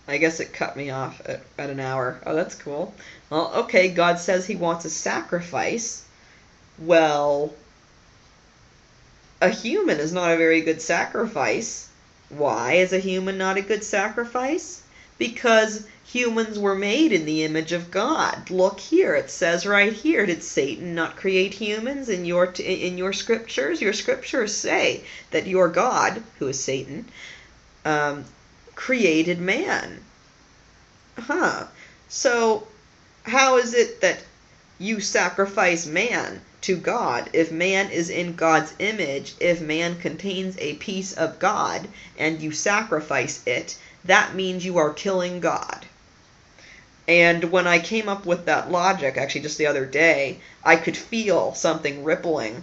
I guess it cut me off at an hour. Oh, that's cool. Well, okay, God says he wants a sacrifice. Well, a human is not a very good sacrifice. Why is a human not a good sacrifice? Because humans were made in the image of God. Look here, it says right here, did Satan not create humans in your scriptures? Your scriptures say that your God, who is Satan, created man. So how is it that you sacrifice man to God if man is in God's image? If man contains a piece of God and you sacrifice it, that means you are killing God. And when I came up with that logic, actually just the other day, I could feel something rippling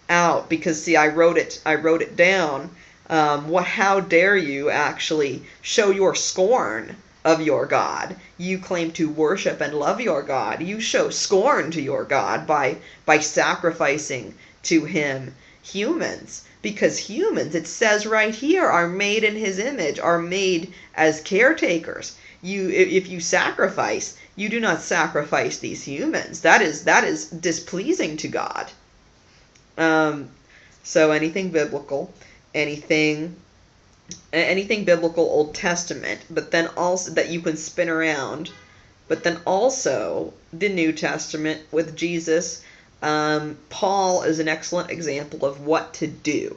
out because, see, I wrote it down. How dare you actually show your scorn of your God? You claim to worship and love your God. You show scorn to your God by sacrificing to him humans. Because humans, it says right here, are made in his image, are made as caretakers. If you sacrifice, you do not sacrifice these humans. That is displeasing to God. So anything biblical, anything biblical Old Testament, but then also that you can spin around, but then also the New Testament with Jesus. Paul is an excellent example of what to do.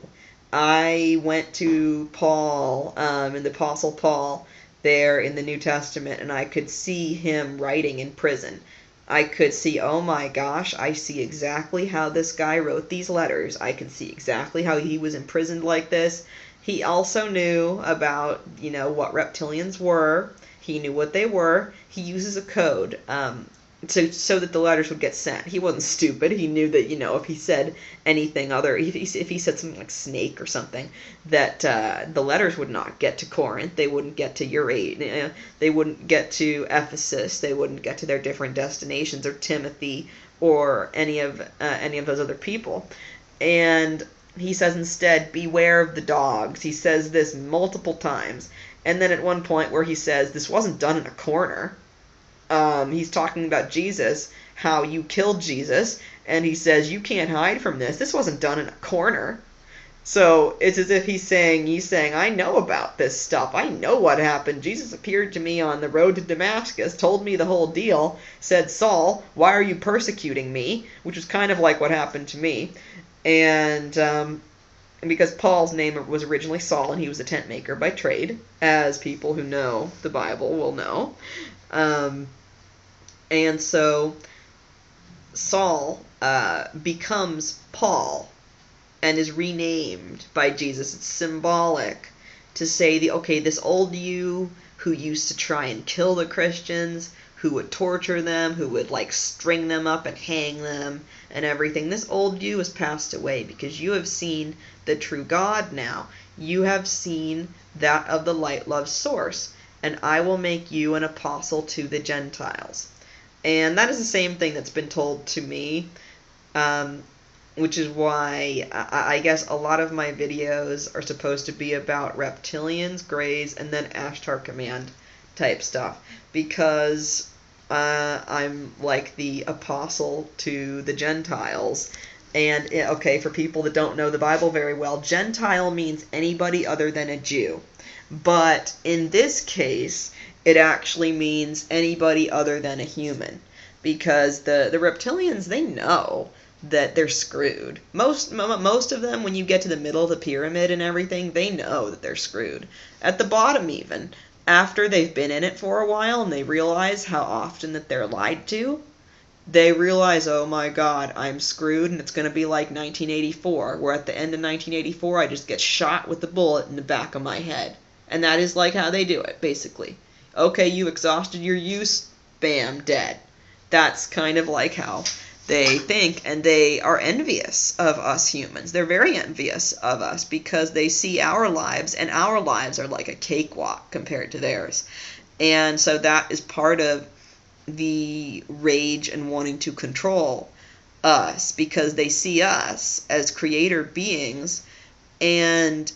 I went to Paul, and the Apostle Paul there in the New Testament, and I could see him writing in prison. I could see, oh my gosh, I see exactly how this guy wrote these letters. I can see exactly how he was imprisoned like this. He also knew about, what reptilians were. He knew what they were. He uses a code so that the letters would get sent. He wasn't stupid. He knew that, if he said anything other, if he said something like snake or something, that the letters would not get to Corinth. They wouldn't get to Eurasia. They wouldn't get to Ephesus. They wouldn't get to their different destinations, or Timothy, or any of those other people. And he says instead, beware of the dogs. He says this multiple times. And then at one point where he says, this wasn't done in a corner. He's talking about Jesus, how you killed Jesus, and he says, you can't hide from this. This wasn't done in a corner. So it's as if he's saying, I know about this stuff. I know what happened. Jesus appeared to me on the road to Damascus, told me the whole deal, said, Saul, why are you persecuting me? Which is kind of like what happened to me. And because Paul's name was originally Saul, and he was a tent maker by trade, as people who know the Bible will know. And so Saul becomes Paul and is renamed by Jesus. It's symbolic to say, this old you who used to try and kill the Christians, who would torture them, who would string them up and hang them and everything. This old you has passed away because you have seen the true God now. You have seen that of the light love source. And I will make you an apostle to the Gentiles. And that is the same thing that's been told to me, which is why I guess a lot of my videos are supposed to be about reptilians, greys, and then Ashtar Command type stuff. Because I'm like the apostle to the Gentiles. And, for people that don't know the Bible very well, Gentile means anybody other than a Jew. But in this case, it actually means anybody other than a human. Because the reptilians, they know that they're screwed. Most of them, when you get to the middle of the pyramid and everything, they know that they're screwed. At the bottom even, after they've been in it for a while and they realize how often that they're lied to, they realize, oh my God, I'm screwed, and it's going to be like 1984, where at the end of 1984, I just get shot with the bullet in the back of my head. And that is how they do it, basically. Okay, you exhausted your use, bam, dead. That's kind of how they think, and they are envious of us humans. They're very envious of us because they see our lives, and our lives are like a cakewalk compared to theirs. And so that is part of the rage and wanting to control us, because they see us as creator beings, and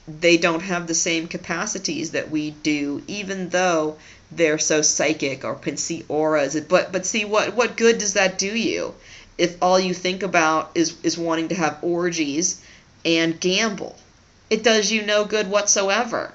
they don't have the same capacities that we do, even though they're so psychic or can see auras. But see, what good does that do you if all you think about is wanting to have orgies and gamble? It does you no good whatsoever.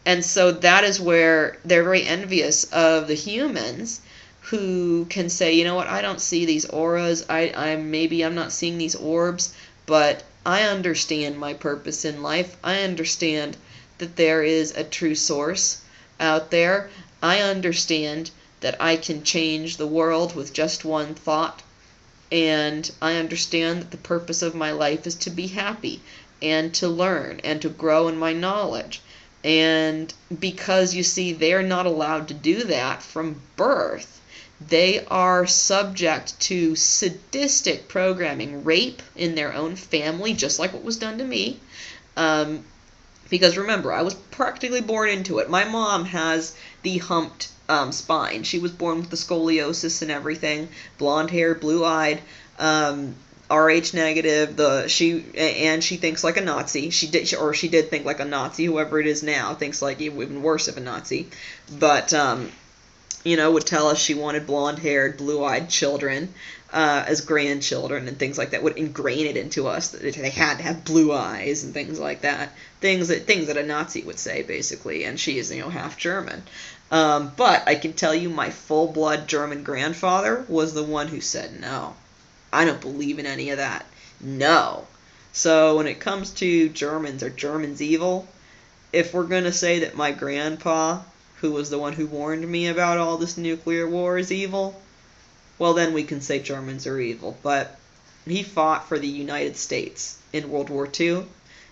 And so that is where they're very envious of the humans who can say, you know what, I don't see these auras, I'm not seeing these orbs, but I understand my purpose in life. I understand that there is a true source out there. I understand that I can change the world with just one thought. And I understand that the purpose of my life is to be happy and to learn and to grow in my knowledge. And because, you see, they're not allowed to do that from birth, they are subject to sadistic programming, rape in their own family, just like what was done to me. Because remember, I was practically born into it. My mom has the humped spine. She was born with the scoliosis and everything, blonde hair, blue-eyed, RH negative. She thinks like a Nazi. She did think like a Nazi. Whoever it is now thinks like even worse of a Nazi. But would tell us she wanted blonde-haired, blue-eyed children as grandchildren and things like that. Would ingrain it into us that they had to have blue eyes and things like that. Things that a Nazi would say, basically. And she is, half German. But I can tell you my full-blood German grandfather was the one who said, no, I don't believe in any of that. No. So when it comes to Germans, are Germans evil? If we're going to say that my grandpa, who was the one who warned me about all this nuclear war, is evil, well, then we can say Germans are evil. But he fought for the United States in World War II,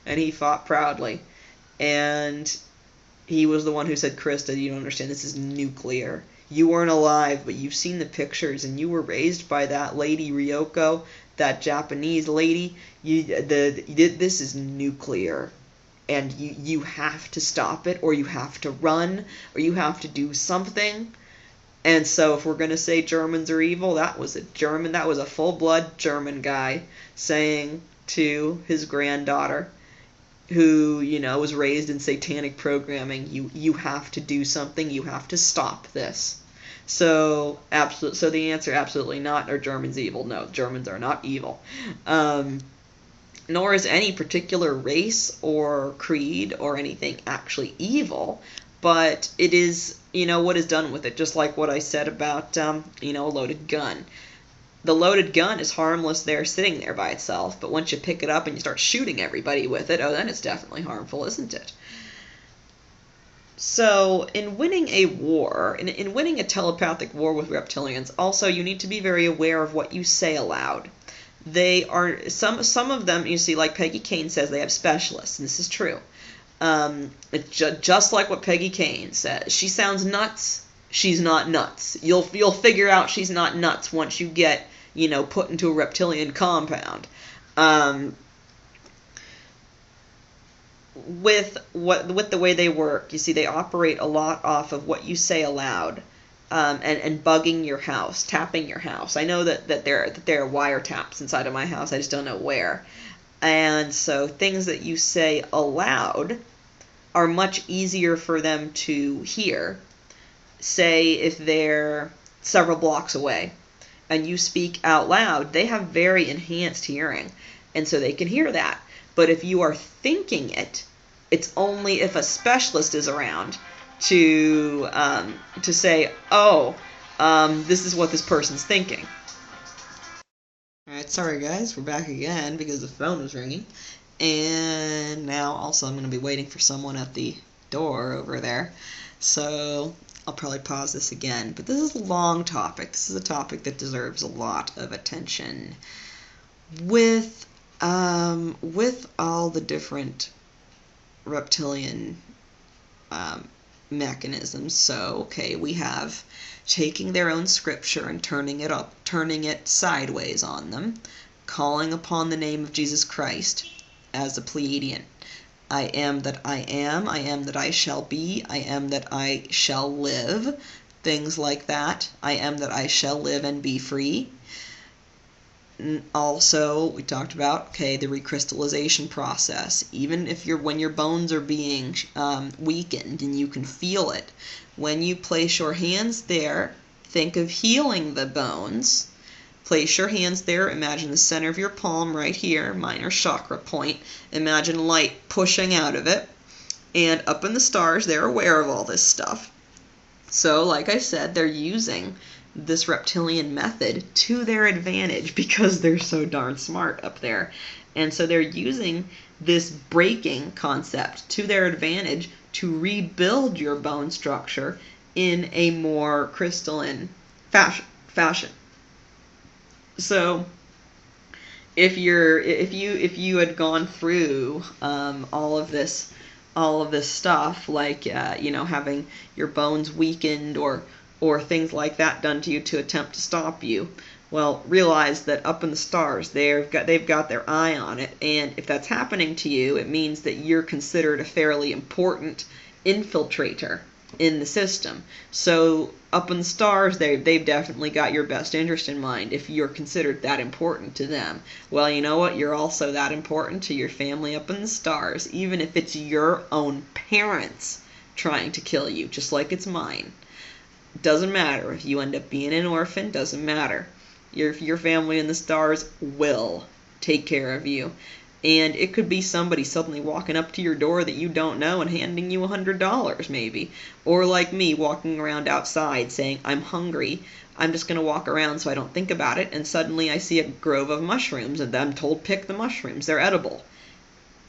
and he fought proudly. And he was the one who said, Krista, you don't understand, this is nuclear. You weren't alive, but you've seen the pictures, and you were raised by that lady, Ryoko, that Japanese lady. This is nuclear. And you have to stop it, or you have to run, or you have to do something. And so if we're going to say Germans are evil, that was a full-blood German guy saying to his granddaughter, who, was raised in satanic programming, you have to do something, you have to stop this. So the answer, absolutely not, are Germans evil? No, Germans are not evil. Nor is any particular race or creed or anything actually evil, but it is, what is done with it, just like what I said about, a loaded gun. The loaded gun is harmless there, sitting there by itself, but once you pick it up and you start shooting everybody with it, then it's definitely harmful, isn't it? So, in winning a war, in winning a telepathic war with reptilians, also you need to be very aware of what you say aloud. They are, some of them, you see, like Peggy Kane says, they have specialists, and this is true. It's just like what Peggy Kane says. She sounds nuts. She's not nuts. You'll figure out she's not nuts once you get, put into a reptilian compound. With the way they work, you see, they operate a lot off of what you say aloud, and bugging your house, tapping your house. I know that there are wiretaps inside of my house. I just don't know where. And so things that you say aloud are much easier for them to hear. Say if they're several blocks away and you speak out loud, they have very enhanced hearing, and so they can hear that. But if you are thinking it, it's only if a specialist is around to say, this is what this person's thinking. Alright, sorry guys, we're back again because the phone was ringing. And now also I'm going to be waiting for someone at the door over there. So I'll probably pause this again. But this is a long topic. This is a topic that deserves a lot of attention. With all the different reptilian mechanisms. So, okay, we have taking their own scripture and turning it sideways on them, calling upon the name of Jesus Christ as a Pleiadian. I am that I am that I shall be, I am that I shall live, things like that. I am that I shall live and be free. Also, we talked about, okay, the recrystallization process. Even if when your bones are being weakened and you can feel it, when you place your hands there, think of healing the bones. Place your hands there. Imagine the center of your palm right here, minor chakra point. Imagine light pushing out of it. And up in the stars, they're aware of all this stuff. So, like I said, they're using this reptilian method to their advantage because they're so darn smart up there. And so they're using this breaking concept to their advantage to rebuild your bone structure in a more crystalline fashion. So if you had gone through all of this stuff, like having your bones weakened or things like that done to you to attempt to stop you, well, realize that up in the stars they've got their eye on it, and if that's happening to you, it means that you're considered a fairly important infiltrator in the system. So up in the stars, they've definitely got your best interest in mind if you're considered that important to them. Well, you know what? You're also that important to your family up in the stars, even if it's your own parents trying to kill you, just like it's mine. Doesn't matter. If you end up being an orphan, doesn't matter. Your family in the stars will take care of you. And it could be somebody suddenly walking up to your door that you don't know and handing you $100 maybe. Or like me, walking around outside saying, I'm hungry. I'm just going to walk around so I don't think about it. And suddenly I see a grove of mushrooms and I'm told, pick the mushrooms. They're edible.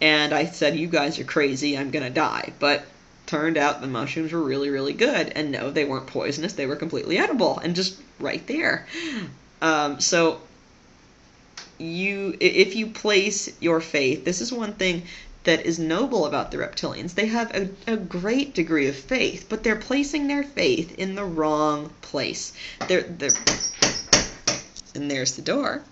And I said, you guys are crazy. I'm going to die. But turned out the mushrooms were really, really good. And no, they weren't poisonous. They were completely edible and just right there. So if you place your faith, this is one thing that is noble about the reptilians. They have a great degree of faith, but they're placing their faith in the wrong place. And there's the door.